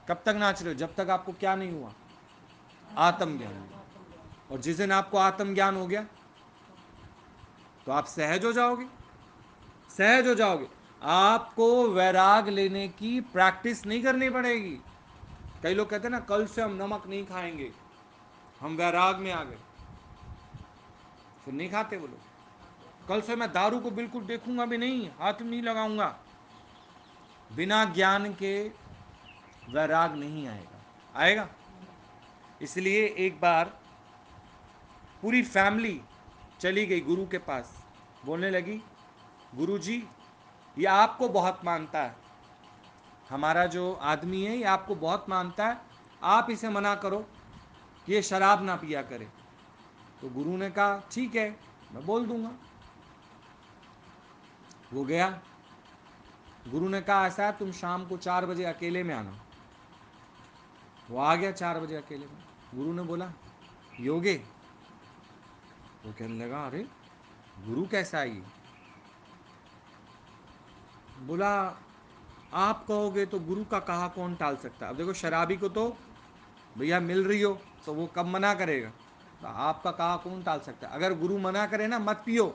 कब तक नाच रहे हो? जब तक आपको क्या नहीं हुआ? आत्मज्ञान नहीं हुआ। और जिस दिन आपको आत्मज्ञान हो गया तो आप सहज हो जाओगे, सहज हो जाओगे। आपको वैराग लेने की प्रैक्टिस नहीं करनी पड़ेगी। कई लोग कहते हैं ना, कल से हम नमक नहीं खाएंगे, हम वैराग में आ गए, फिर नहीं खाते वो लोग। कल से मैं दारू को बिल्कुल देखूंगा भी नहीं, हाथ नहीं लगाऊंगा। बिना ज्ञान के वैराग नहीं आएगा, आएगा। इसलिए एक बार पूरी फैमिली चली गई गुरु के पास, बोलने लगी, गुरु जी ये आपको बहुत मानता है, हमारा जो आदमी है ये आपको बहुत मानता है, आप इसे मना करो कि ये शराब ना पिया करे। तो गुरु ने कहा ठीक है, मैं बोल दूंगा। वो गया, गुरु ने कहा ऐसा है, तुम शाम को 4 बजे अकेले में आना। वो आ गया 4 बजे अकेले में। गुरु ने बोला योगे? वो कहने लगा अरे गुरु कैसा है ये? बोला आप कहोगे तो गुरु का कहा कौन टाल सकता है। अब देखो शराबी को तो भैया मिल रही हो तो वो कब मना करेगा, तो आपका कहा कौन टाल सकता है। अगर गुरु मना करे ना मत पियो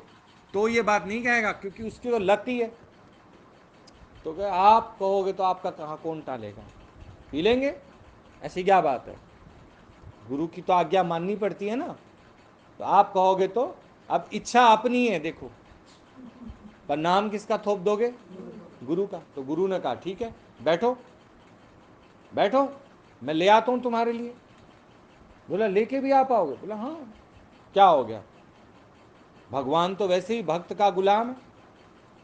तो ये बात नहीं कहेगा, क्योंकि उसकी तो लत ही है। तो क्या आप कहोगे तो आपका कहा कौन टालेगा, पी लेंगे, ऐसी क्या बात है। गुरु की तो आज्ञा माननी पड़ती है ना। तो आप कहोगे तो, अब इच्छा अपनी है देखो, पर नाम किसका थोप दोगे? गुरु का। तो गुरु ने कहा ठीक है, बैठो बैठो, मैं ले आता हूं तुम्हारे लिए। बोला लेके भी आ पाओगे? बोला हाँ। क्या हो गया, भगवान तो वैसे ही भक्त का गुलाम है,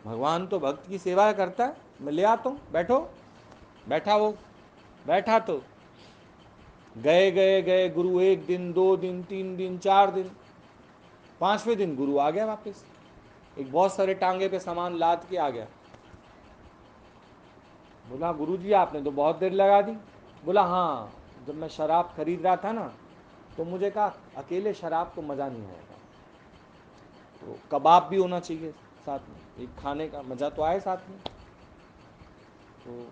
भगवान तो भक्त की सेवा करता है, मैं ले आता हूँ, बैठो। बैठा वो, बैठा तो गए गए गए गुरु, 1 दिन 2 दिन 3 दिन 4 दिन, 5वें दिन गुरु आ गया वापस, एक बहुत सारे टांगे पे सामान लाद के आ गया। बोला गुरु जी आपने तो बहुत देर लगा दी। बोला हाँ, जब मैं शराब खरीद रहा था ना तो मुझे कहा अकेले शराब को मज़ा नहीं आएगा, तो कबाब भी होना चाहिए साथ में, एक खाने का मज़ा तो आए साथ में। तो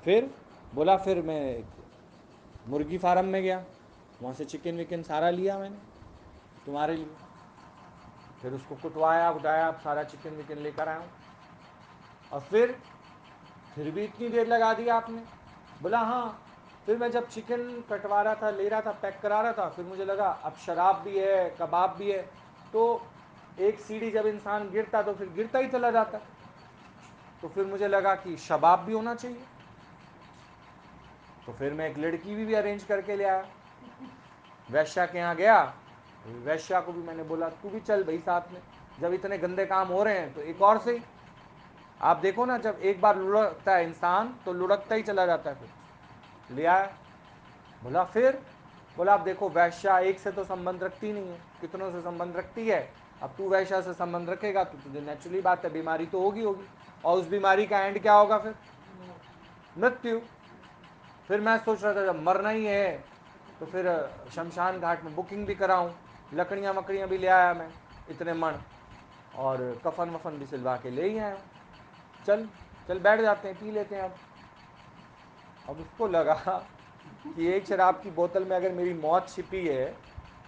फिर बोला फिर मैं एक मुर्गी फार्म में गया, वहाँ से चिकन विकन सारा लिया मैंने तुम्हारे लिए। फिर उसको कुटवाया उटाया, सारा चिकन विकन लेकर आया हूँ। और फिर भी इतनी देर लगा दी आपने। बोला हाँ, फिर मैं जब चिकन कटवा रहा था, ले रहा था, पैक करा रहा था, फिर मुझे लगा अब शराब भी है कबाब भी है, तो एक सीढ़ी जब इंसान गिरता तो फिर गिरता ही चला जाता, तो फिर मुझे लगा कि शबाब भी होना चाहिए। तो फिर मैं एक लड़की भी अरेंज करके ले आया, वैश्या के यहाँ गया, वैश्या को भी मैंने बोला तू भी चल भाई साथ में, जब इतने गंदे काम हो रहे हैं तो एक और सही। आप देखो ना, जब एक बार लुढ़कता है इंसान तो लुढ़कता ही चला जाता है। फिर ले आया, बोला फिर, बोला आप देखो वैश्या एक से तो संबंध रखती नहीं है, कितनों से संबंध रखती है। अब तू वैश्या से संबंध रखेगा तो तुझे नेचुरली बात है बीमारी तो होगी होगी, और उस बीमारी का एंड क्या होगा फिर? मृत्यु। फिर मैं सोच रहा था जब मरना ही है तो फिर शमशान घाट में बुकिंग भी कराऊं, लकड़ियाँ मकड़ियाँ भी ले आया मैं इतने मण, और कफन वफन भी सिलवा के ले ही आया। चल चल बैठ जाते हैं, पी लेते हैं। अब उसको लगा कि एक शराब की बोतल में अगर मेरी मौत छिपी है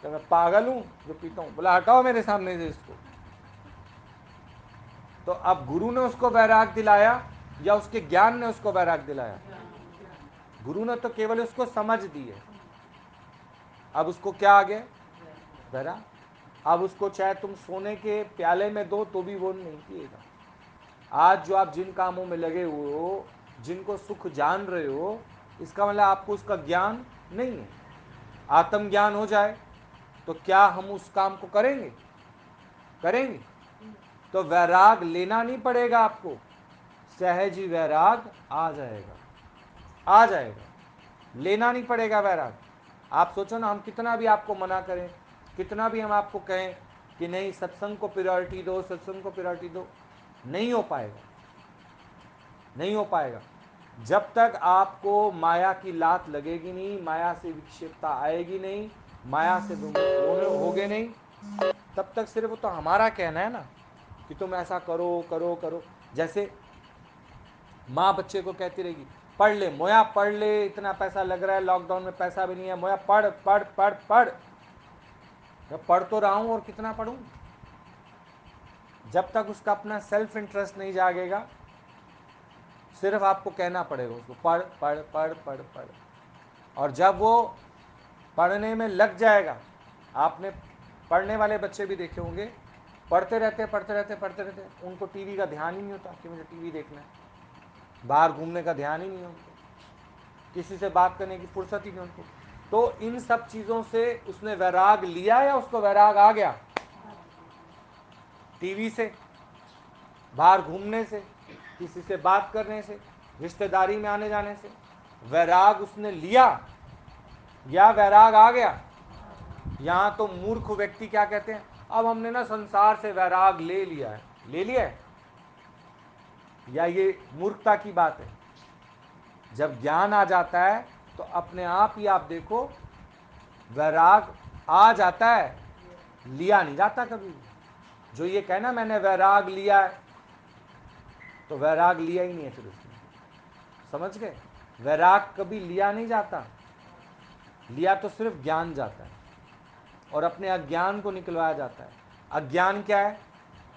तो मैं पागल हूँ जो पीता हूँ। बोला हटाओ मेरे सामने से इसको। तो अब गुरु ने उसको वैराग दिलाया या उसके ज्ञान ने उसको वैराग दिलाया? गुरु ने तो केवल उसको समझ दी है। अब उसको क्या आ गया? वैराग। अब उसको चाहे तुम सोने के प्याले में दो तो भी वो नहीं पिएगा। आज जो आप जिन कामों में लगे हुए हो, जिनको सुख जान रहे हो, इसका मतलब आपको उसका ज्ञान नहीं है। आत्मज्ञान हो जाए तो क्या हम उस काम को करेंगे? करेंगे? तो वैराग लेना नहीं पड़ेगा आपको, सहज ही वैराग आ जाएगा, आ जाएगा। लेना नहीं पड़ेगा वैराग। आप सोचो ना, हम कितना भी आपको मना करें, कितना भी हम आपको कहें कि नहीं सत्संग को प्रायोरिटी दो, सत्संग को प्रायोरिटी दो, नहीं हो पाएगा, नहीं हो पाएगा। जब तक आपको माया की लात लगेगी नहीं, माया से विक्षेपता आएगी नहीं, माया से विमुक्त होगे नहीं, तब तक सिर्फ तो हमारा कहना है ना कि तुम ऐसा करो करो करो। जैसे माँ बच्चे को कहती रहेगी पढ़ ले मोया, पढ़ ले, इतना पैसा लग रहा है, लॉकडाउन में पैसा भी नहीं है, मोया पढ़ पढ़ पढ़ पढ़। मैं पढ़ तो रहा हूं और कितना पढ़ूं? जब तक उसका अपना सेल्फ इंटरेस्ट नहीं जागेगा, सिर्फ आपको कहना पड़ेगा उसको पढ़ पढ़ पढ़ पढ़ पढ़। और जब वो पढ़ने में लग जाएगा, आपने पढ़ने वाले बच्चे भी देखे होंगे, पढ़ते रहते पढ़ते रहते पढ़ते रहते, उनको टीवी का ध्यान ही नहीं होता कि मुझे टीवी देखना है, बाहर घूमने का ध्यान ही नहीं है उनको, किसी से बात करने की फुर्सत ही नहीं उनको। तो इन सब चीज़ों से उसने वैराग लिया या उसको वैराग आ गया? टीवी से, बाहर घूमने से, किसी से बात करने से, रिश्तेदारी में आने जाने से वैराग उसने लिया या वैराग आ गया? यहाँ तो मूर्ख व्यक्ति क्या कहते हैं, अब हमने ना संसार से वैराग ले लिया है। ले लिया है या ये मूर्खता की बात है? जब ज्ञान आ जाता है तो अपने आप ही आप देखो वैराग आ जाता है, लिया नहीं जाता कभी भी। जो ये कहना मैंने वैराग लिया है, तो वैराग लिया ही नहीं है फिर उसने। समझ गए? वैराग कभी लिया नहीं जाता, लिया तो सिर्फ ज्ञान जाता है और अपने अज्ञान को निकलवाया जाता है। अज्ञान क्या है?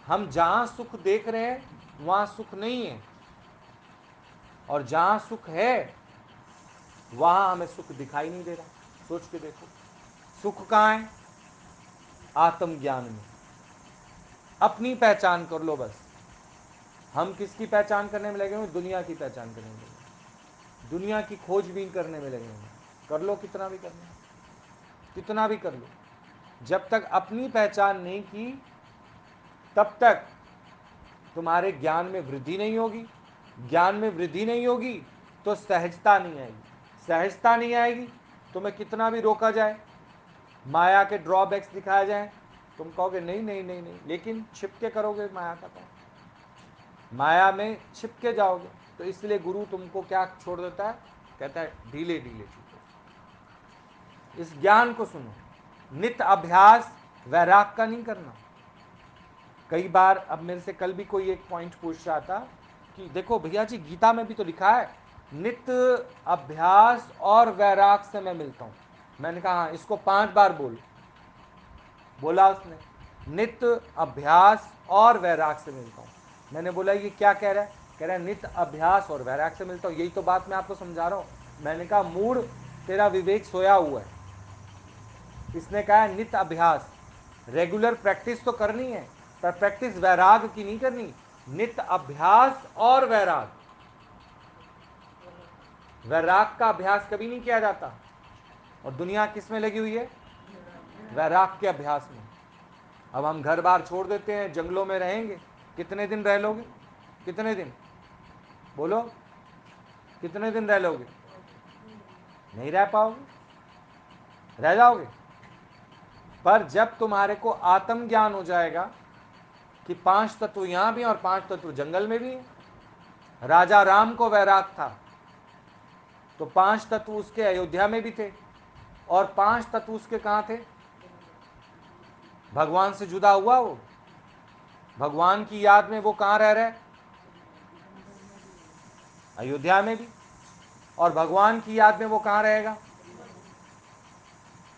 हम जहां सुख देख रहे हैं वहां सुख नहीं है, और जहां सुख है वहां हमें सुख दिखाई नहीं दे रहा। सोच के देखो, सुख कहां है? आत्मज्ञान में। अपनी पहचान कर लो बस। हम किसकी पहचान करने में लगे हुए? दुनिया की पहचान करने में लगे, दुनिया की खोजबीन करने में लगे हुए। कर लो कितना भी करना, कितना भी कर लो, जब तक अपनी पहचान नहीं की तब तक तुम्हारे ज्ञान में वृद्धि नहीं होगी। ज्ञान में वृद्धि नहीं होगी तो सहजता नहीं आएगी। सहजता नहीं आएगी, तुम्हें कितना भी रोका जाए, माया के ड्रॉबैक्स दिखाए जाए, तुम कहोगे नहीं नहीं नहीं नहीं, लेकिन छिपके करोगे माया का काम, माया में छिपके जाओगे। तो इसलिए गुरु तुमको क्या छोड़ देता है? कहता है ढीले ढीले छूटो। इस ज्ञान को सुनो, नित्य अभ्यास वैराग का नहीं करना। कई बार, अब मेरे से कल भी कोई एक पॉइंट पूछ रहा था कि देखो भैया जी गीता में भी तो लिखा है नित्य अभ्यास और वैराग से मैं मिलता हूँ। मैंने कहा हाँ, इसको 5 बार बोल। बोला उसने, नित्य अभ्यास और वैराग से मिलता हूँ। मैंने बोला ये क्या कह रहा है? कह रहा है नित्य अभ्यास और वैराग से मिलता हूँ। यही तो बात मैं आपको समझा रहा हूँ। मैंने कहा मूड तेरा विवेक सोया हुआ है। इसने कहा है नित्य अभ्यास, रेगुलर प्रैक्टिस तो करनी है, पर प्रैक्टिस वैराग की नहीं करनी। नित्य अभ्यास और वैराग, वैराग का अभ्यास कभी नहीं किया जाता। और दुनिया किस में लगी हुई है? वैराग के अभ्यास में। अब हम घर बार छोड़ देते हैं, जंगलों में रहेंगे, कितने दिन रह लोगे? कितने दिन? बोलो, कितने दिन रह लोगे? नहीं रह पाओगे, रह जाओगे। पर जब तुम्हारे को आत्मज्ञान हो जाएगा कि 5 तत्व यहां भी और 5 तत्व जंगल में भी है। राजा राम को वैराग था तो 5 तत्व उसके अयोध्या में भी थे, और 5 तत्व उसके कहां थे? भगवान से जुदा हुआ वो, भगवान की याद में वो कहां रह रहा है? अयोध्या में भी। और भगवान की याद में वो कहां रहेगा?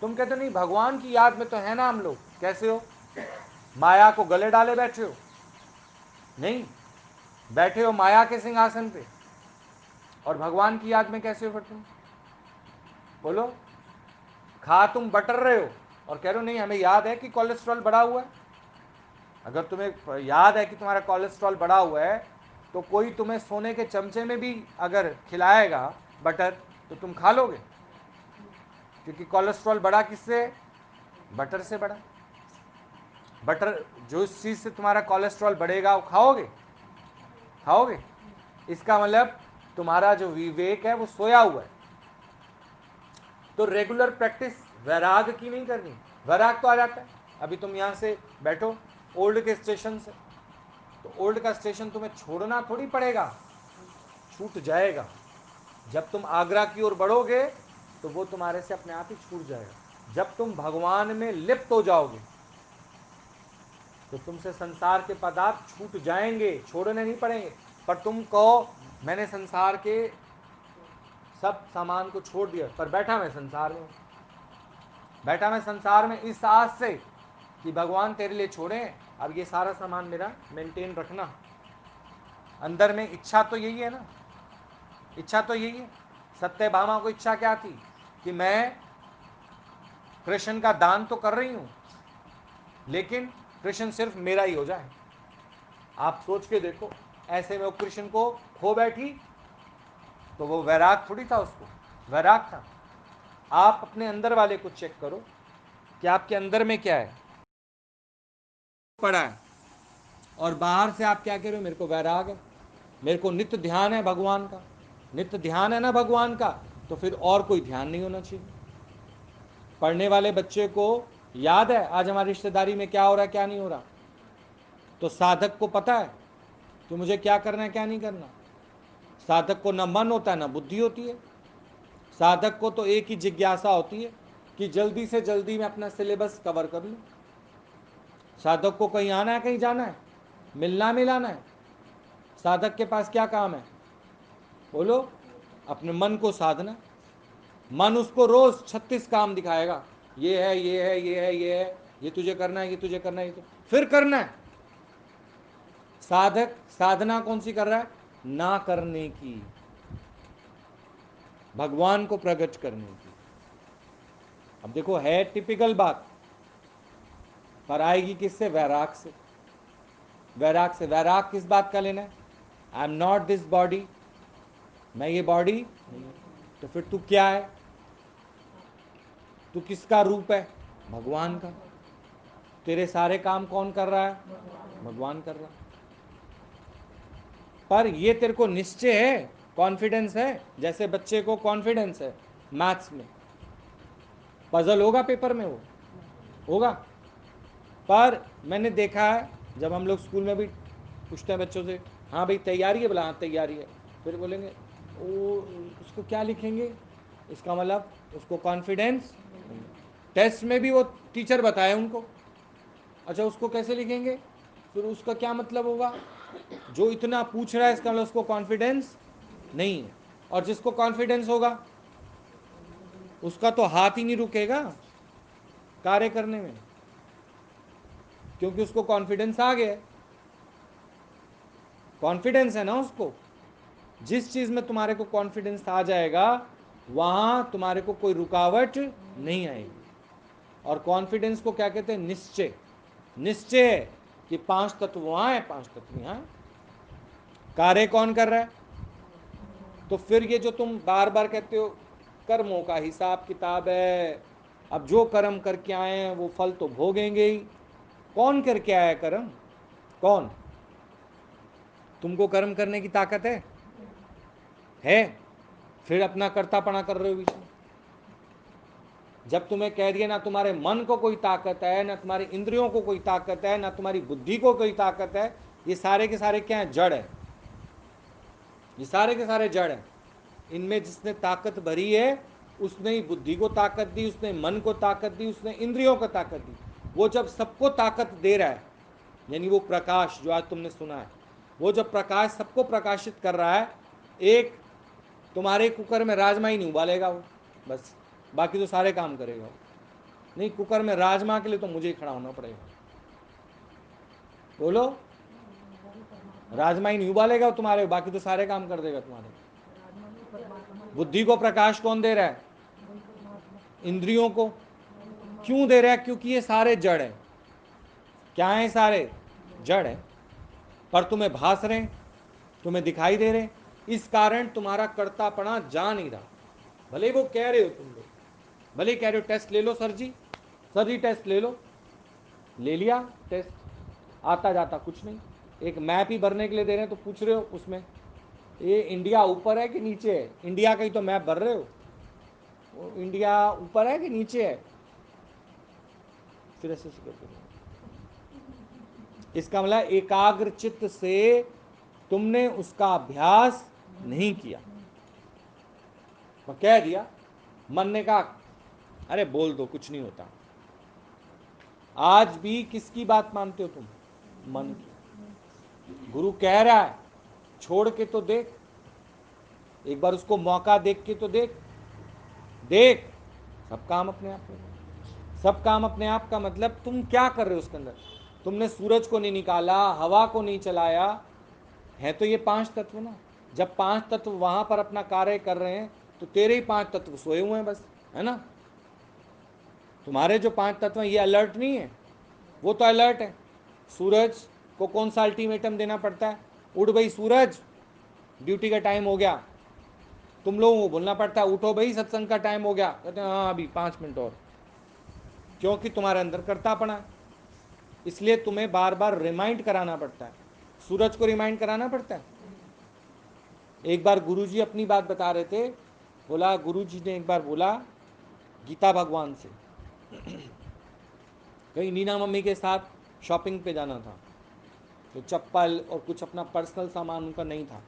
तुम कहते नहीं भगवान की याद में तो है ना हम लोग। कैसे हो? माया को गले डाले बैठे हो? नहीं, बैठे हो माया के सिंहासन पे, और भगवान की याद में कैसे हो फिर तुम? बोलो। खा तुम बटर रहे हो और कह रहे हो नहीं हमें याद है कि कोलेस्ट्रॉल बढ़ा हुआ है। अगर तुम्हें याद है कि तुम्हारा कोलेस्ट्रॉल बढ़ा हुआ है तो कोई तुम्हें सोने के चमचे में भी अगर खिलाएगा बटर तो तुम खा लोगे, क्योंकि कोलेस्ट्रॉल बढ़ा किससे? बटर से बढ़ा। बटर, जो चीज से तुम्हारा कोलेस्ट्रॉल बढ़ेगा वो खाओगे? खाओगे? इसका मतलब तुम्हारा जो विवेक है वो सोया हुआ है। तो रेगुलर प्रैक्टिस वैराग की नहीं करनी। वैराग तो आ जाता है। अभी तुम यहां से बैठो ओल्ड के स्टेशन से, तो ओल्ड का स्टेशन तुम्हें छोड़ना थोड़ी पड़ेगा, छूट जाएगा। जब तुम आगरा की ओर बढ़ोगे तो वो तुम्हारे से अपने आप ही छूट जाएगा। जब तुम भगवान में लिप्त हो जाओगे तो तुमसे संसार के पदार्थ छूट जाएंगे, छोड़ने नहीं पड़ेंगे। पर तुम कहो मैंने संसार के सब सामान को छोड़ दिया, पर बैठा मैं संसार में, बैठा मैं संसार में इस आस से कि भगवान तेरे लिए छोड़े, अब ये सारा सामान मेरा मेंटेन रखना। अंदर में इच्छा तो यही है ना, इच्छा तो यही है। सत्यभामा को इच्छा क्या थी कि मैं कृष्ण का दान तो कर रही हूं, लेकिन कृष्ण सिर्फ मेरा ही हो जाए। आप सोच के देखो, ऐसे में वो कृष्ण को खो बैठी, तो वो वैराग थोड़ी था, उसको वैराग था। आप अपने अंदर वाले को चेक करो कि आपके अंदर में क्या है पड़ा है, और बाहर से आप क्या कह रहे हो, मेरे को वैराग है, मेरे को नित्य ध्यान है भगवान का। नित्य ध्यान है ना भगवान का, तो फिर और कोई ध्यान नहीं होना चाहिए। पढ़ने वाले बच्चे को याद है आज हमारी रिश्तेदारी में क्या हो रहा है क्या नहीं हो रहा, तो साधक को पता है कि मुझे क्या करना है क्या नहीं करना। साधक को ना मन होता है ना बुद्धि होती है। साधक को तो एक ही जिज्ञासा होती है कि जल्दी से जल्दी मैं अपना सिलेबस कवर कर लूं। साधक को कहीं आना है कहीं जाना है, मिलना मिलाना है, साधक के पास क्या काम है बोलो, अपने मन को साधना। मन उसको रोज 36 काम दिखाएगा, ये है ये है ये है ये है, ये तुझे करना है ये तुझे करना है, ये तो फिर करना है। साधक साधना कौन सी कर रहा है, ना करने की, भगवान को प्रकट करने की। अब देखो है टिपिकल बात, पर आएगी किससे, वैराग से। वैराग से, वैराग किस बात का लेना है, I am not this body, मैं ये बॉडी नहीं हूं। तो फिर तू क्या है, तू किसका रूप है, भगवान का। तेरे सारे काम कौन कर रहा है, भगवान कर रहा है। पर ये तेरे को निश्चय है, कॉन्फिडेंस है, जैसे बच्चे को कॉन्फिडेंस है मैथ्स में, पजल होगा पेपर में, वो होगा। पर मैंने देखा है जब हम लोग स्कूल में भी पूछते हैं बच्चों से, हाँ भाई तैयारी है, बोला हाँ तैयारी है, फिर बोलेंगे वो उसको क्या लिखेंगे, इसका मतलब उसको कॉन्फिडेंस। टेस्ट में भी वो टीचर बताए उनको, अच्छा उसको कैसे लिखेंगे, फिर उसका क्या मतलब होगा, जो इतना पूछ रहा है इसका मतलब उसको कॉन्फिडेंस नहीं है। और जिसको कॉन्फिडेंस होगा उसका तो हाथ ही नहीं रुकेगा कार्य करने में, क्योंकि उसको कॉन्फिडेंस आ गया, कॉन्फिडेंस है ना उसको। जिस चीज में तुम्हारे को कॉन्फिडेंस आ जाएगा वहां तुम्हारे को कोई रुकावट नहीं आएगी। और कॉन्फिडेंस को क्या कहते हैं, निश्चय। निश्चय कि पांच तत्व वहां है पांच तत्व यहां, कार्य कौन कर रहा है। तो फिर ये जो तुम बार बार कहते हो कर्मों का हिसाब किताब है, अब जो कर्म करके आए हैं वो फल तो भोगेंगे ही। कौन करके आया है कर्म, कौन, तुमको कर्म करने की ताकत है, फिर अपना कर्तापना कर रहे हो बीच में। जब तुम्हें कह दिया ना तुम्हारे मन को कोई ताकत है, ना तुम्हारी इंद्रियों को कोई ताकत है, ना तुम्हारी बुद्धि को कोई ताकत है, ये सारे के सारे क्या है, जड़ है। ये सारे के सारे जड़ है। इनमें जिसने ताकत भरी है उसने ही बुद्धि को ताकत दी, उसने मन को ताकत दी, उसने इंद्रियों को ताकत दी। वो जब सबको ताकत दे रहा है, यानी वो प्रकाश जो आज तुमने सुना है, वो जब प्रकाश सबको प्रकाशित कर रहा है, एक तुम्हारे कुकर में राजमा ही नहीं उबालेगा वो, बस बाकी तो सारे काम करेगा वो। नहीं, कुकर में राजमा के लिए तो मुझे ही खड़ा होना पड़ेगा, बोलो। राजमा ही नहीं उबालेगा तुम्हारे, बाकी तो सारे काम कर देगा तुम्हारे। बुद्धि को प्रकाश कौन दे रहा है, इंद्रियों को। क्यों दे रहा है, क्योंकि ये सारे जड़ है। क्या है, सारे जड़ है, पर तुम्हें भास रहे, तुम्हें दिखाई दे रहे, इस कारण तुम्हारा कर्तापना जा नहीं रहा। भले वो कह रहे हो तुम लोग, भले कह रहे हो टेस्ट ले लो सर जी, सर जी टेस्ट ले लो, ले लिया टेस्ट, आता जाता कुछ नहीं। एक मैप ही भरने के लिए दे रहे हैं तो पूछ रहे हो उसमें ये इंडिया ऊपर है कि नीचे है, इंडिया का ही तो मैप भर रहे हो, वो इंडिया ऊपर है कि नीचे है, फिर ऐसे करते रहो। इसका मतलब एकाग्र चित्त से तुमने उसका अभ्यास नहीं किया। मैं कह दिया, मन ने कहा अरे बोल दो कुछ नहीं होता। आज भी किसकी बात मानते हो तुम, मन की। गुरु कह रहा है छोड़ के तो देख, एक बार उसको मौका देख के तो देख देख। सब काम अपने आप में, सब काम अपने आप का मतलब तुम क्या कर रहे हो उसके अंदर? तुमने सूरज को नहीं निकाला, हवा को नहीं चलाया, है तो ये पांच तत्व ना। जब पांच तत्व वहां पर अपना कार्य कर रहे हैं तो तेरे ही पांच तत्व सोए हुए हैं बस, है ना। तुम्हारे जो पांच तत्व हैं ये अलर्ट नहीं है, वो तो अलर्ट है। सूरज को कौन सा अल्टीमेटम देना पड़ता है? उठ भाई सूरज, ड्यूटी का टाइम हो गया। तुम लोगों को बोलना पड़ता है उठो भाई सत्संग का टाइम हो गया, कहते हैं हाँ अभी 5 मिनट और, क्योंकि तुम्हारे अंदर करतापना है। इसलिए तुम्हें बार बार रिमाइंड कराना पड़ता है। सूरज को रिमाइंड कराना पड़ता है। एक बार गुरुजी अपनी बात बता रहे थे, बोला गुरुजी ने एक बार बोला गीता भगवान से, कहीं नीना मम्मी के साथ शॉपिंग पे जाना था, तो चप्पल और कुछ अपना पर्सनल सामान उनका नहीं था,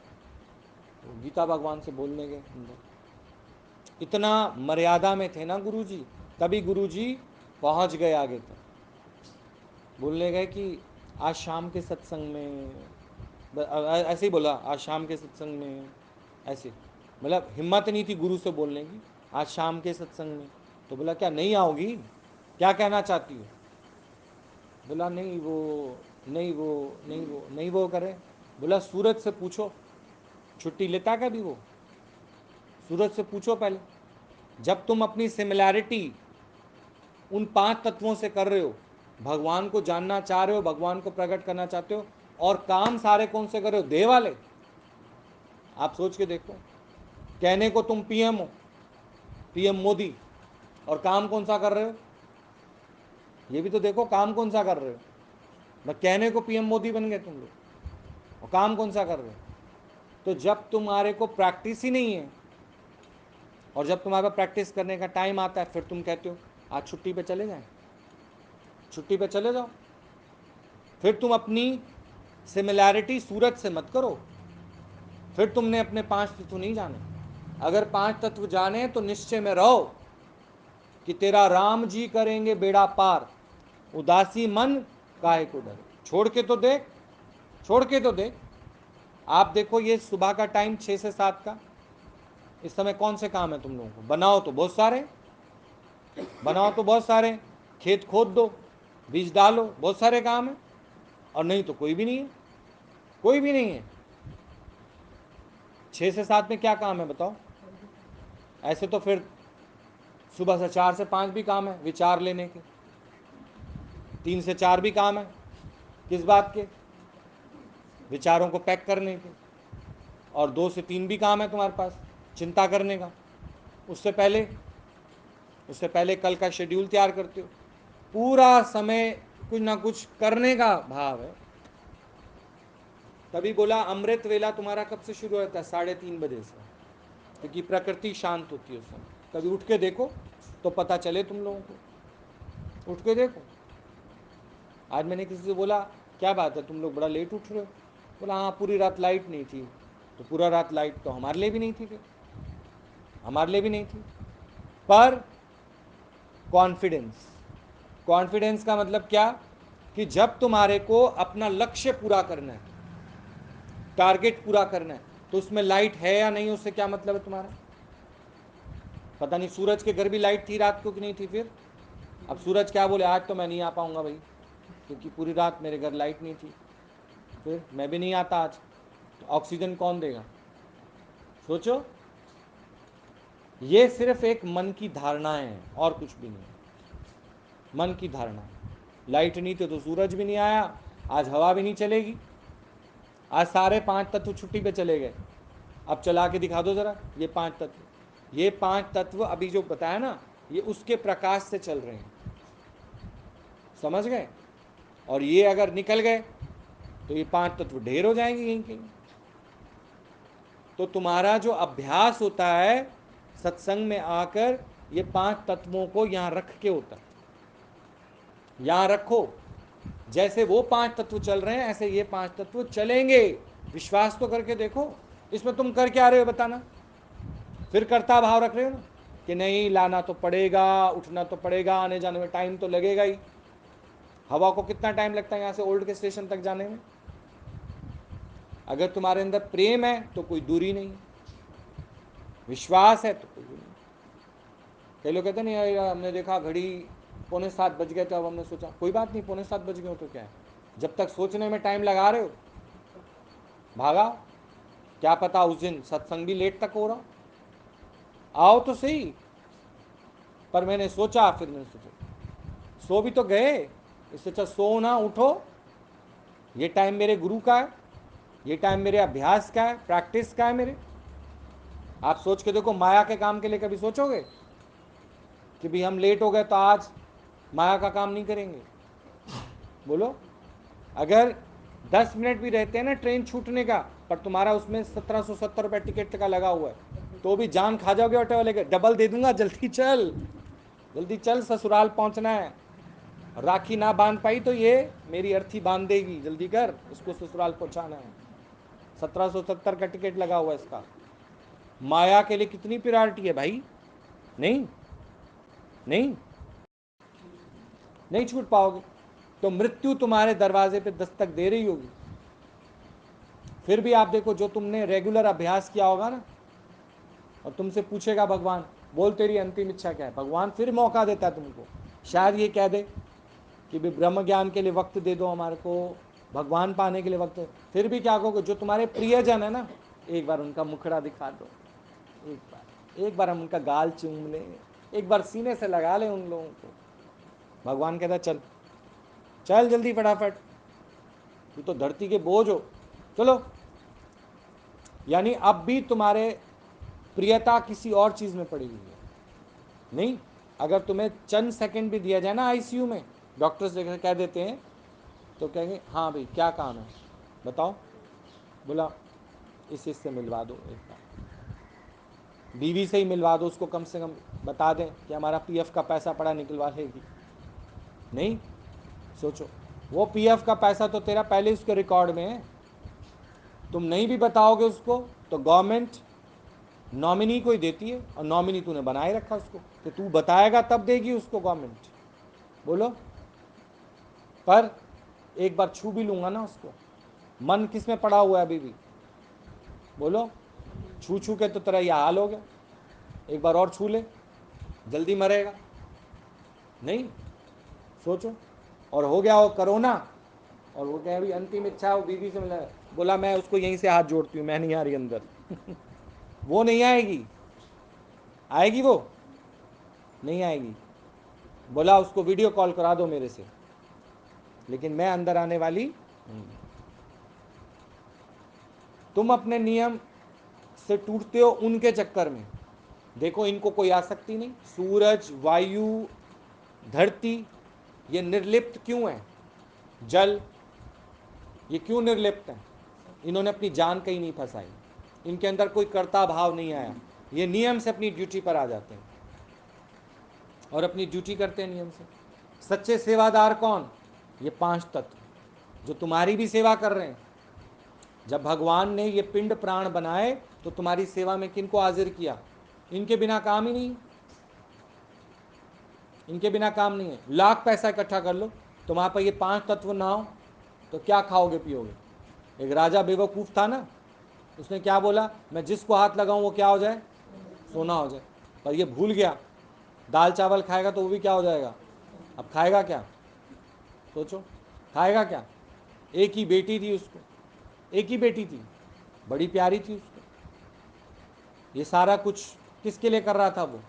तो गीता भगवान से बोलने गए अंदर। इतना मर्यादा में थे ना गुरुजी, तभी गुरुजी पहुंच गए आगे तक। बोलने गए कि आज शाम के सत्संग में, ऐसे ही बोला आज शाम के सत्संग में, ऐसे मतलब हिम्मत नहीं थी गुरु से बोलने की, आज शाम के सत्संग में। तो बोला क्या नहीं आओगी, क्या कहना चाहती हो? बोला नहीं वो, नहीं वो, नहीं वो, नहीं वो करे। बोला सूरज से पूछो, छुट्टी लेता कभी वो? सूरज से पूछो पहले। जब तुम अपनी सिमिलैरिटी उन पांच तत्वों से कर रहे हो, भगवान को जानना चाह रहे हो, भगवान को प्रकट करना चाहते हो, और काम सारे कौन से कर रहे हो? देह वाले। आप सोच के देखो, कहने को तुम पीएम हो, पीएम मोदी, और काम कौन सा कर रहे हो? ये भी तो देखो काम कौन सा कर रहे हो। मैं कहने को पीएम मोदी बन गए तुम लोग, और काम कौन सा कर रहे हो? तो जब तुम्हारे को प्रैक्टिस ही नहीं है, और जब तुम्हारे पास प्रैक्टिस करने का टाइम आता है, फिर तुम कहते हो आज छुट्टी पे चले जाएं, छुट्टी पे चले जाओ। फिर तुम अपनी सिमिलैरिटी सूरज से मत करो, फिर तुमने अपने पांच तत्व नहीं जाने। अगर पांच तत्व जाने तो निश्चय में रहो कि तेरा राम जी करेंगे बेड़ा पार, उदासी मन काहे को डरे। छोड़ के तो देख, छोड़ के तो देख। आप देखो ये सुबह का टाइम 6 से 7 का, इस समय कौन से काम है तुम लोगों को? बनाओ तो बहुत सारे, बनाओ तो बहुत सारे, खेत खोद दो, बीज डालो, बहुत सारे काम है। और नहीं तो कोई भी नहीं है, कोई भी नहीं है। 6 से 7 में क्या काम है बताओ? ऐसे तो फिर सुबह से 4 से 5 भी काम है विचार लेने के, 3 से 4 भी काम है, किस बात के? विचारों को पैक करने के। और 2 से 3 भी काम है तुम्हारे पास चिंता करने का। उससे पहले, उससे पहले कल का शेड्यूल तैयार करते हो। पूरा समय कुछ ना कुछ करने का भाव है। तभी बोला अमृत वेला तुम्हारा कब से शुरू होता है? 3:30 बजे से, क्योंकि प्रकृति शांत होती है उस समय। कभी उठ के देखो तो पता चले तुम लोगों को, उठ के देखो। आज मैंने किसी से बोला क्या बात है तुम लोग बड़ा लेट उठ रहे हो? बोला हाँ पूरी रात लाइट नहीं थी। तो पूरा रात लाइट तो हमारे लिए भी नहीं थी, फिर हमारे लिए भी नहीं थी। पर कॉन्फिडेंस, कॉन्फिडेंस का मतलब क्या? कि जब तुम्हारे को अपना लक्ष्य पूरा करना है, टारगेट पूरा करना है, तो उसमें लाइट है या नहीं उससे क्या मतलब है तुम्हारा? पता नहीं सूरज के घर भी लाइट थी रात को कि नहीं थी। फिर अब सूरज क्या बोले आज तो मैं नहीं आ पाऊंगा भाई, क्योंकि पूरी रात मेरे घर लाइट नहीं थी, फिर मैं भी नहीं आता आज। तो ऑक्सीजन कौन देगा? सोचो। ये सिर्फ एक मन की धारणाएं हैं और कुछ भी नहीं, मन की धारणा। लाइट नहीं थी तो सूरज भी नहीं आया, आज हवा भी नहीं चलेगी। आज सारे पांच तत्व छुट्टी पे चले गए। अब चला के दिखा दो जरा ये पांच तत्व। ये पांच तत्व अभी जो बताया ना, ये उसके प्रकाश से चल रहे हैं, समझ गए? और ये अगर निकल गए तो ये पांच तत्व ढेर हो जाएंगे कहीं कहीं। तो तुम्हारा जो अभ्यास होता है सत्संग में आकर, ये पांच तत्वों को यहां रख के होता है। यहां रखो, जैसे वो पांच तत्व चल रहे हैं ऐसे ये पांच तत्व चलेंगे। विश्वास तो करके देखो। इसमें तुम कर क्या रहे हो बताना? फिर कर्ता भाव रख रहे हो ना, कि नहीं लाना तो पड़ेगा, उठना तो पड़ेगा, आने जाने में टाइम तो लगेगा ही। हवा को कितना टाइम लगता है यहाँ से ओल्ड के स्टेशन तक जाने में? अगर तुम्हारे अंदर प्रेम है तो कोई दूरी नहीं। विश्वास है तो कोई भी नहीं। कई लोग कहते नहीं यार हमने देखा घड़ी 6:45 बज गए, तो अब हमने सोचा कोई बात नहीं, 6:45 बज गए हो तो क्या है, जब तक सोचने में टाइम लगा रहे हो भागा, क्या पता उस दिन सत्संग भी लेट तक हो रहा, आओ तो सही। पर मैंने सोचा, फिर मैंने सोचा सो भी तो गए, इससे अच्छा सो ना उठो, ये टाइम मेरे गुरु का है, ये टाइम मेरे अभ्यास का है, प्रैक्टिस का है मेरे। आप सोच के देखो, माया के काम के लिए कभी सोचोगे कि भाई हम लेट हो गए तो आज माया का काम नहीं करेंगे? बोलो। अगर 10 मिनट भी रहते हैं ना ट्रेन छूटने का, पर तुम्हारा उसमें 1770 रुपये टिकट का लगा हुआ है, तो भी जान खा जाओगे ऑटो वाले के, डबल दे दूंगा, जल्दी चल, जल्दी चल, ससुराल पहुंचना है। राखी ना बांध पाई तो ये मेरी अर्थी बांध देगी, जल्दी कर, इसको ससुराल पहुंचाना है। 1770 का टिकट लगा हुआ है इसका। माया के लिए कितनी प्रायोरिटी है भाई? नहीं, नहीं, नहीं छूट पाओगे। तो मृत्यु तुम्हारे दरवाजे पे दस्तक दे रही होगी, फिर भी आप देखो, जो तुमने रेगुलर अभ्यास किया होगा ना, और तुमसे पूछेगा भगवान, बोल तेरी अंतिम इच्छा क्या है, भगवान फिर मौका देता है तुमको। शायद ये कह दे कि भी ब्रह्म ज्ञान के लिए वक्त दे दो हमारे को, भगवान पाने के लिए वक्त, फिर भी क्या कहोगे? जो तुम्हारे प्रियजन है ना, एक बार उनका मुखड़ा दिखा दो, एक बार हम उनका गाल चूम लें, एक बार सीने से लगा लें उन लोगों को। भगवान कहता चल, चल जल्दी फटाफट, तू तो धरती के बोझ हो, चलो। यानी अब भी तुम्हारे प्रियता किसी और चीज में पड़ी हुई है। नहीं, अगर तुम्हें चंद सेकंड भी दिया जाए ना आईसीयू में, डॉक्टर्स कह देते हैं, तो कहेंगे हाँ भाई क्या काम है बताओ, बोला इससे मिलवा दो, एक बार बीवी से ही मिलवा दो, उसको कम से कम बता दें कि हमारा पीएफ का पैसा पड़ा, निकलवा लेगी। नहीं, सोचो, वो पीएफ का पैसा तो तेरा पहले उसके रिकॉर्ड में है, तुम नहीं भी बताओगे उसको तो गवर्नमेंट नॉमिनी को ही देती है, और नॉमिनी तूने बनाए रखा उसको कि तू बताएगा तब देगी उसको गवर्नमेंट। बोलो। पर एक बार छू भी लूंगा ना उसको, मन किस में पड़ा हुआ है अभी भी? बोलो। छू छू के तो तेरा यह हाल हो गया, एक बार और छू ले, जल्दी मरेगा। नहीं, सोचो। और हो गया वो कोरोना, और वो कहे भी अंतिम इच्छा वो बीवी से मिला, बोला मैं उसको यहीं से हाथ जोड़ती हूँ, मैं नहीं आ रही अंदर। वो नहीं आएगी, आएगी वो? नहीं आएगी। बोला उसको वीडियो कॉल करा दो मेरे से, लेकिन मैं अंदर आने वाली नहीं। तुम अपने नियम से टूटते हो उनके चक्कर में। देखो इनको कोई आसक्ति नहीं, सूरज, वायु, धरती, ये निर्लिप्त क्यों है? जल, ये क्यों निर्लिप्त है? इन्होंने अपनी जान कहीं नहीं फंसाई, इनके अंदर कोई कर्ता भाव नहीं आया, ये नियम से अपनी ड्यूटी पर आ जाते हैं और अपनी ड्यूटी करते हैं नियम से। सच्चे सेवादार कौन? ये 5 तत्व जो तुम्हारी भी सेवा कर रहे हैं। जब भगवान ने ये पिंड प्राण बनाए तो तुम्हारी सेवा में किनको हाजिर किया? इनके बिना काम ही नहीं, इनके बिना काम नहीं है। लाख पैसा इकट्ठा कर लो, तुम्हारे पर ये 5 तत्व ना हो तो क्या खाओगे पियोगे? एक राजा बेवकूफ़ था ना, उसने क्या बोला, मैं जिसको हाथ लगाऊं वो क्या हो जाए? सोना हो जाए। पर ये भूल गया, दाल चावल खाएगा तो वो भी क्या हो जाएगा? अब खाएगा क्या? सोचो, खाएगा क्या? एक ही बेटी थी उसको, एक ही बेटी थी, बड़ी प्यारी थी उसको, ये सारा कुछ किसके लिए कर रहा था वो?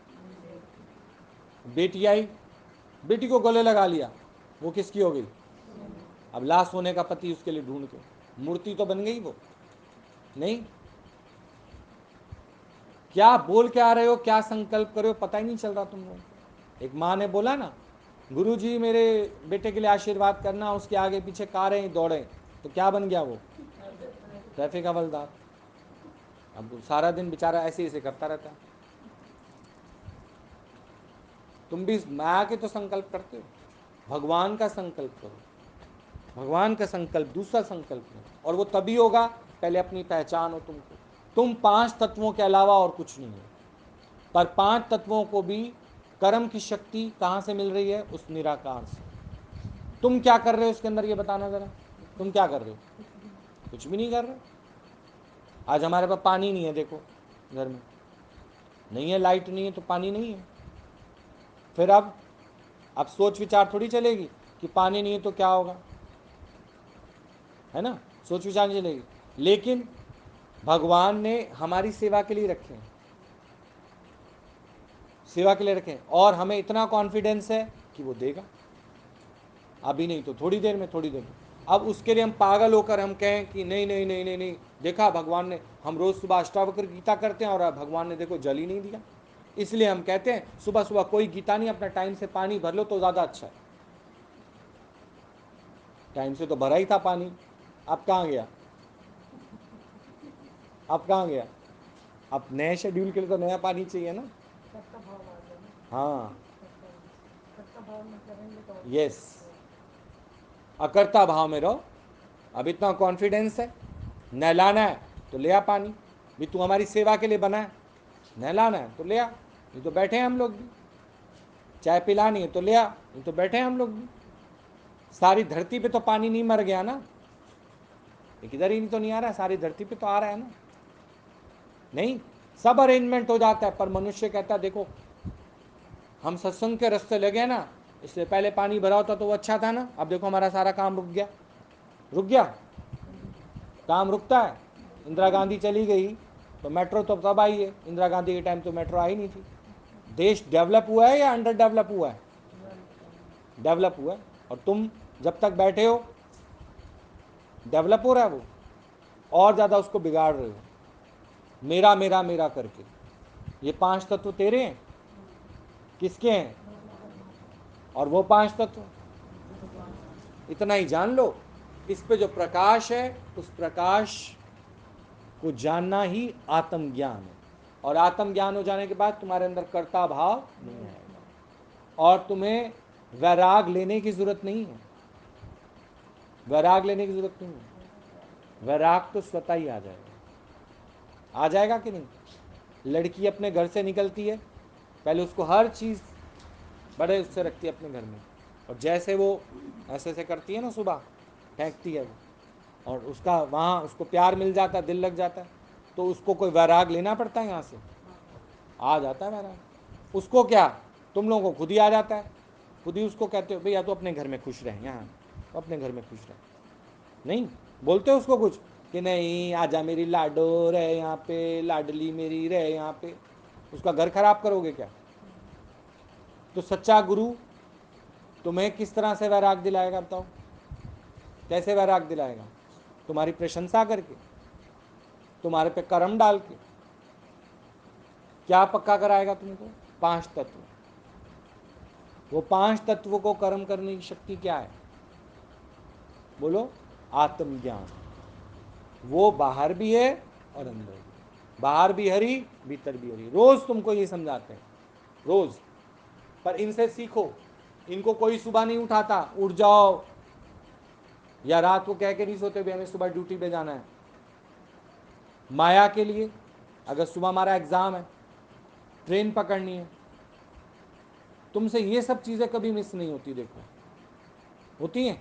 बेटी आई, बेटी को गले लगा लिया, वो किसकी हो गई? अब लाश होने का पति उसके लिए ढूंढ के, मूर्ति तो बन गई वो। नहीं, क्या बोल के आ रहे हो, क्या संकल्प कर रहे हो, पता ही नहीं चल रहा तुम लोग। एक माँ ने बोला ना, गुरुजी मेरे बेटे के लिए आशीर्वाद करना, उसके आगे पीछे कारें दौड़े, तो क्या बन गया वो? ट्रैफिक हवलदार। अब सारा दिन बेचारा ऐसे ऐसे करता रहता है। तुम भी माया के तो संकल्प करते हो, भगवान का संकल्प करो, भगवान का संकल्प, दूसरा संकल्प लो, और वो तभी होगा पहले अपनी पहचान हो तुमको। तुम 5 तत्वों के अलावा और कुछ नहीं हो, पर 5 तत्वों को भी कर्म की शक्ति कहाँ से मिल रही है? उस निराकार से। तुम क्या कर रहे हो उसके अंदर, ये बताना जरा, तुम क्या कर रहे हो? कुछ भी नहीं कर रहे। आज हमारे पास पानी नहीं है, देखो घर में, नहीं है, लाइट नहीं है तो पानी नहीं है। फिर अब सोच विचार थोड़ी चलेगी कि पानी नहीं है तो क्या होगा, है ना, सोच विचार नहीं चलेगी। लेकिन भगवान ने हमारी सेवा के लिए रखे हैं, सेवा के लिए रखे हैं, और हमें इतना कॉन्फिडेंस है कि वो देगा, अभी नहीं तो थोड़ी देर में, थोड़ी देर में। अब उसके लिए हम पागल होकर हम कहें कि नहीं नहीं नहीं नहीं नहीं, देखा भगवान ने, हम रोज सुबह अष्टावक्र गीता करते हैं और भगवान ने देखो जल ही नहीं दिया। इसलिए हम कहते हैं सुबह सुबह कोई गीता नहीं, अपना टाइम से पानी भर लो तो ज़्यादा अच्छा है। टाइम से तो भरा ही था पानी, अब कहाँ गया, अब कहाँ गया। अब नए शेड्यूल के लिए तो नया पानी चाहिए ना। हाँ, यस, अकर्ता भाव में रहो। अब इतना कॉन्फिडेंस है, नहलाना है तो ले आ पानी, भी तू हमारी सेवा के लिए बना है, नहलाना है तो ले आ, ये तो बैठे हैं हम लोग भी, चाय पिलानी है तो ले आ, ये तो बैठे हैं हम लोग भी। सारी धरती पे तो पानी नहीं मर गया ना, एक इधर ही नहीं तो नहीं आ रहा है, सारी धरती पे तो आ रहा है ना। नहीं, सब अरेंजमेंट हो जाता है, पर मनुष्य कहता है देखो हम सत्संग के रास्ते लगे ना, इसलिए पहले पानी भरा होता तो वो अच्छा था ना, अब देखो हमारा सारा काम रुक गया, रुक गया, काम रुकता है। इंदिरा गांधी चली गई तो मेट्रो तो तब आई है, इंदिरा गांधी के टाइम तो मेट्रो आई नहीं थी। देश डेवलप हुआ है या अंडर डेवलप हुआ है, डेवलप हुआ है, और तुम जब तक बैठे हो डेवलप हो रहा है वो, और ज़्यादा उसको बिगाड़ रहे हो, मेरा मेरा मेरा करके। ये पांच तत्व तेरे हैं, किसके हैं, और वो पांच तत्व, इतना ही जान लो। इस पे जो प्रकाश है, उस प्रकाश को जानना ही आत्मज्ञान है, और आत्मज्ञान हो जाने के बाद तुम्हारे अंदर कर्ता भाव नहीं आएगा, और तुम्हें वैराग लेने की जरूरत नहीं है, वैराग लेने की जरूरत नहीं है, वैराग तो स्वतः ही आ जाएगा, आ जाएगा कि नहीं। लड़की अपने घर से निकलती है, पहले उसको हर चीज़ बड़े उससे रखती है अपने घर में, और जैसे वो ऐसे ऐसे करती है ना, सुबह फेंकती है वो, और उसका वहाँ उसको प्यार मिल जाता है, दिल लग जाता है, तो उसको कोई वैराग लेना पड़ता है यहाँ से, आ जाता है वैराग। उसको क्या, तुम लोगों को खुद ही आ जाता है, खुद ही उसको कहते हो भैया तो अपने घर में खुश रहे, यहाँ तो अपने घर में खुश रहे, नहीं बोलते हो उसको कुछ कि नहीं आजा मेरी लाडो रहे यहाँ पे, लाडली मेरी रहे यहाँ पे, उसका घर खराब करोगे क्या। तो सच्चा गुरु तुम्हें किस तरह से वैराग दिलाएगा बताओ, कैसे वैराग दिलाएगा, तुम्हारी प्रशंसा करके, तुम्हारे पे कर्म डाल के, क्या पक्का कराएगा तुमको, पांच तत्व। वो पांच तत्व को कर्म करने की शक्ति क्या है, बोलो, आत्मज्ञान। वो बाहर भी है और अंदर भी, बाहर भी हरी भीतर भी हरी, रोज तुमको ये समझाते हैं, रोज। पर इनसे सीखो, इनको कोई सुबह नहीं उठाता उठ जाओ, या रात को कह के नहीं सोते भी हमें सुबह ड्यूटी पे जाना है। माया के लिए, अगर सुबह हमारा एग्जाम है, ट्रेन पकड़नी है, तुमसे ये सब चीजें कभी मिस नहीं होती, देखो होती हैं,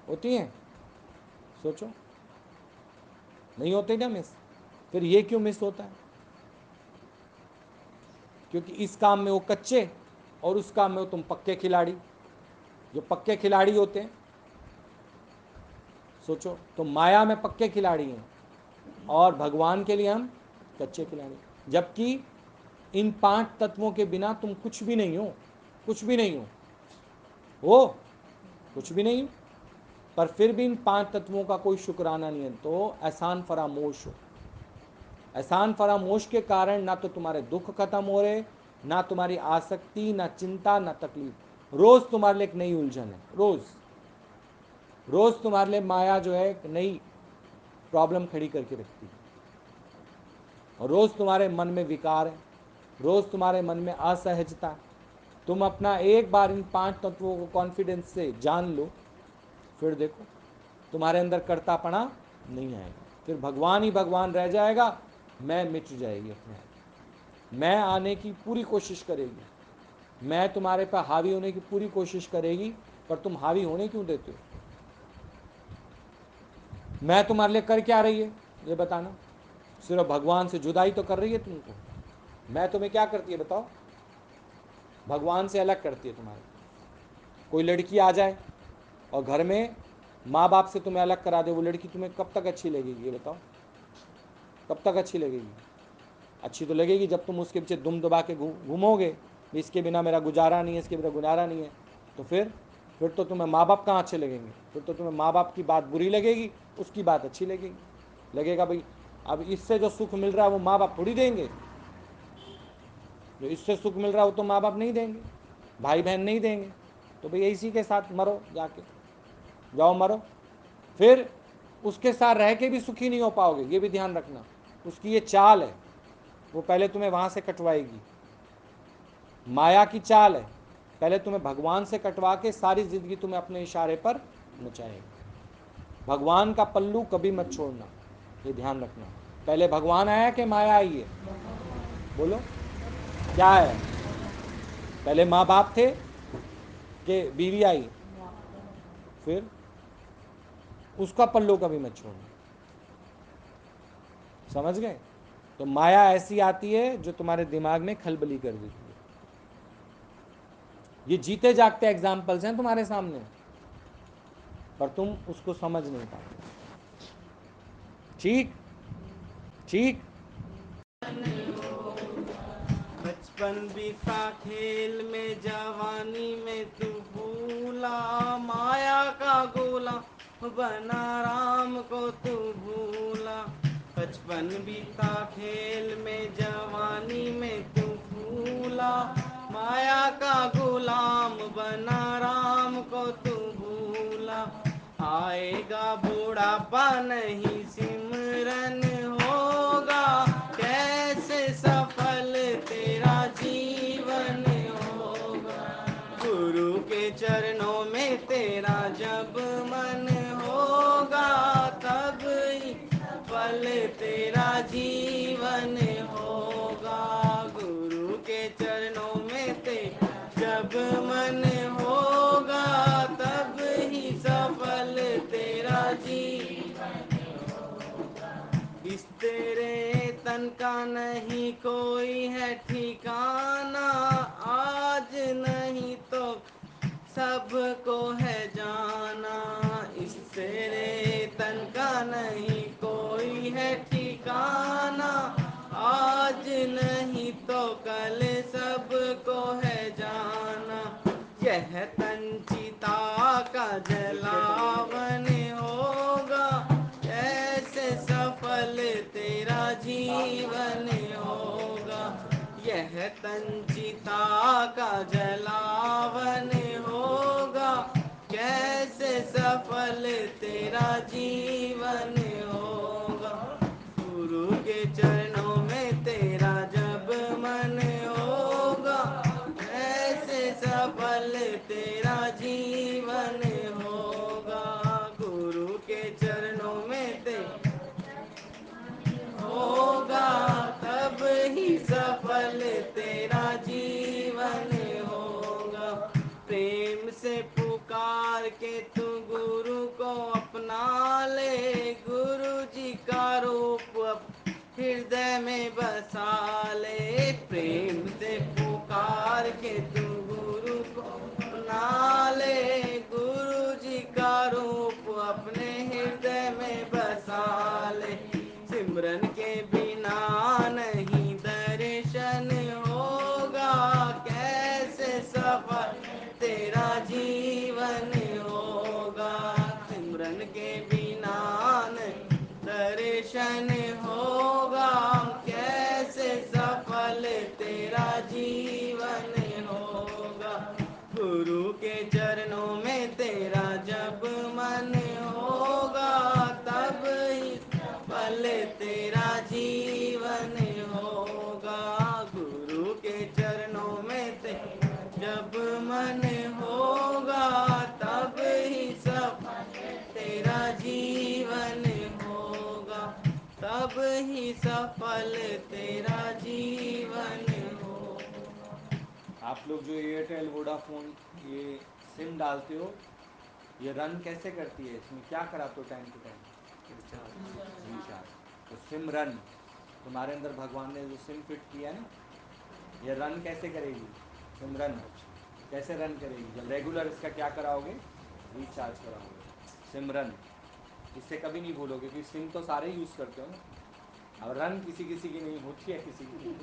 होती हैं, सोचो, नहीं होते क्या मिस। फिर ये क्यों मिस होता है, क्योंकि इस काम में वो कच्चे और उस काम में वो तुम पक्के खिलाड़ी। जो पक्के खिलाड़ी होते हैं, सोचो, तो माया में पक्के खिलाड़ी हैं और भगवान के लिए हम कच्चे खिलाड़ी, जबकि इन पांच तत्वों के बिना तुम कुछ भी नहीं हो, कुछ भी नहीं हो कुछ भी नहीं हो। पर फिर भी इन पांच तत्वों का कोई शुक्राना नहीं है, तो एहसान फरामोश हो। एहसान फरामोश के कारण ना तो तुम्हारे दुख खत्म हो रहे, ना तुम्हारी आसक्ति, ना चिंता, ना तकलीफ। रोज तुम्हारे लिए एक नई उलझन है, रोज, रोज तुम्हारे लिए माया जो है एक नई प्रॉब्लम खड़ी करके रखती है, और रोज तुम्हारे मन में विकार है, रोज तुम्हारे मन में असहजता है। तुम अपना एक बार इन पांच तत्वों को कॉन्फिडेंस से जान लो, फिर देखो तुम्हारे अंदर कर्तापना नहीं आएगा, फिर भगवान ही भगवान रह जाएगा, मैं मिट जाएगी अपने आप, मैं आने की पूरी कोशिश करेगी, मैं तुम्हारे पर हावी होने की पूरी कोशिश करेगी, पर तुम हावी होने क्यों देते हो। मैं तुम्हारे लिए कर क्या रही है ये बताना, सिर्फ भगवान से जुदाई तो कर रही है तुमको, मैं तुम्हें क्या करती है बताओ, भगवान से अलग करती है तुम्हारे। कोई लड़की आ जाए और घर में माँ बाप से तुम्हें अलग करा दे, वो लड़की तुम्हें कब तक अच्छी लगेगी ये बताओ, कब तक अच्छी लगेगी? अच्छी तो लगेगी जब तुम उसके पीछे दुम दबा के घूमोगे, इसके बिना मेरा गुजारा नहीं है, इसके बिना गुजारा नहीं है। तो फिर तो तुम्हें माँ बाप कहाँ अच्छे लगेंगे? फिर तो तुम्हें माँ बाप की बात बुरी लगेगी, उसकी बात अच्छी लगेगी। लगेगा भाई अब इससे जो सुख मिल रहा है वो माँ बाप थोड़ी देंगे, जो इससे सुख मिल रहा है वो तो माँ बाप नहीं देंगे, भाई बहन नहीं देंगे। तो भैया इसी के साथ मरो जाके, जाओ मरो। फिर उसके साथ रह के भी सुखी नहीं हो पाओगे, ये भी ध्यान रखना। उसकी ये चाल है, वो पहले तुम्हें वहाँ से कटवाएगी, माया की चाल है, पहले तुम्हें भगवान से कटवा के सारी जिंदगी तुम्हें अपने इशारे पर नचाएगी। भगवान का पल्लू कभी मत छोड़ना, ये ध्यान रखना। पहले भगवान आया कि माया आई है? बोलो क्या है? पहले माँ बाप थे कि बीवी आई? फिर उसका पल्लू कभी मत छोड़ना, समझ गए? तो माया ऐसी आती है जो तुम्हारे दिमाग में खलबली कर देती है। ये जीते जागते एग्जाम्पल्स हैं तुम्हारे सामने, पर तुम उसको समझ नहीं पाते। ठीक ठीक। बचपन बीता खेल में, जवानी में तू भूला, माया का गोला बना राम को तू भूला। बचपन बीता खेल में, जवानी में तू भूला, माया का गुलाम बना राम को तू भूला। आएगा बूढ़ापा नहीं सिमरन होगा, कैसे सफल तेरा जीवन होगा। गुरु के चरणों में तेरा जब मन होगा, तब ही फल तेरा जीवन होगा। गुरु के चरणों में तेरा जब मन होगा, तब ही सफल तेरा जीवन। इस तेरे तन का नहीं कोई है ठिकाना, आज नहीं तो सबको है जाना। इस तेरे तन का नहीं कोई है ठिकाना, आज नहीं तो कल सबको है जाना। यह तन चिता का जलावन होगा, कैसे सफल तेरा जीवन होगा। यह तन चिता का जलावन होगा, कैसे सफल तेरा जीवन होगा। गुरु के चरणों में तेरा जब मन होगा, कैसे सफल तेरा जीवन होगा। गुरु के चरणों में तेरा होगा, तब ही सफल तेरा जीवन होगा। प्रेम से पुकार के तू गुरु को अपना ले, गुरु जी का रूप हृदय में बसा ले। प्रेम से पुकार के तू गुरु को अपना ले, गुरु जी का रूप अपने हृदय में बसा ले। सिमरन के बिना नहीं दर्शन होगा, कैसे सफल तेरा जीवन होगा। सिमरन के बिना नहीं दर्शन होगा, कैसे सफल तेरा जीवन होगा। गुरु के चरणों में तेरा जब मन होगा, तब ही फल तेरा जीवन होगा। गुरु के चरणों में तेरा जब मन होगा, तब ही सफल तेरा जीवन होगा, तब ही सफल तेरा जीवन होगा। आप लोग जो एयरटेल वोडाफोन ये सिम डालते हो, ये रन कैसे करती है? इसमें क्या कराते हो टाइम टू टाइम? रिचार्ज। तो सिम रन, तुम्हारे अंदर भगवान ने जो सिम फिट किया है ना, ये रन कैसे करेगी सिमरन? कैसे रन करेगी? जब रेगुलर इसका क्या कराओगे, रिचार्ज कराओगे। सिमरन, इससे कभी नहीं भूलोगे क्योंकि सिम तो सारे यूज़ करते हो ना। अब रन किसी किसी की नहीं होती है, किसी की।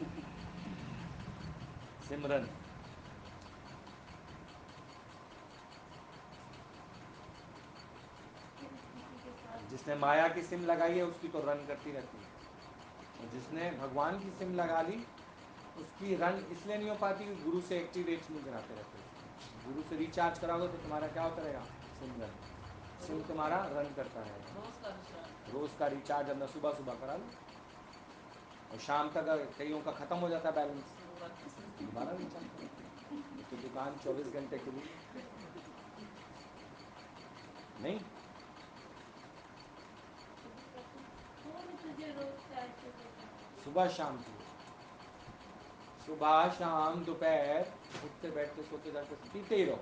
सिमरन। जिसने माया की सिम लगाई है उसकी तो रन करती रहती है, और जिसने भगवान की सिम लगा ली उसकी रन इसलिए नहीं हो पाती कि गुरु से एक्टिवेट नहीं कराते रहते। गुरु से रिचार्ज कराओगे तो तुम्हारा क्या होता रहेगा, सिमरन। सिम तुम्हारा रन करता रहेगा। रोज़ का रिचार्ज अपना सुबह सुबह करा लो, और शाम तक कईयों का ख़त्म हो जाता है बैलेंस, दोबारा रिचार्ज करो। तो दुकान 24 घंटे खुली नहीं। सुबह शाम की, सुबह शाम दोपहर, उठते बैठते सोते जागते पीते ही रहो।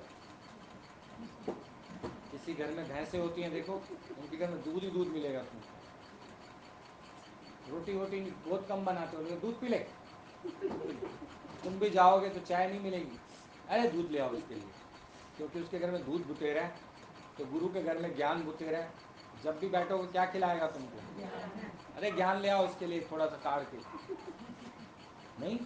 किसी घर में भैंसें होती हैं देखो, उनके घर में दूध ही दूध मिलेगा तुमको। रोटी वोटी बहुत कम बनाते हो, दूध पी ले, तुम भी जाओगे तो चाय नहीं मिलेगी, अरे दूध ले आओ उसके लिए, क्योंकि उसके घर में दूध बुतेरा है। तो गुरु के घर में ज्ञान बुतेरा है। जब भी बैठोगे क्या खिलाएगा तुमको, अरे ज्ञान ले आओ उसके लिए थोड़ा सा काढ़ के, नहीं।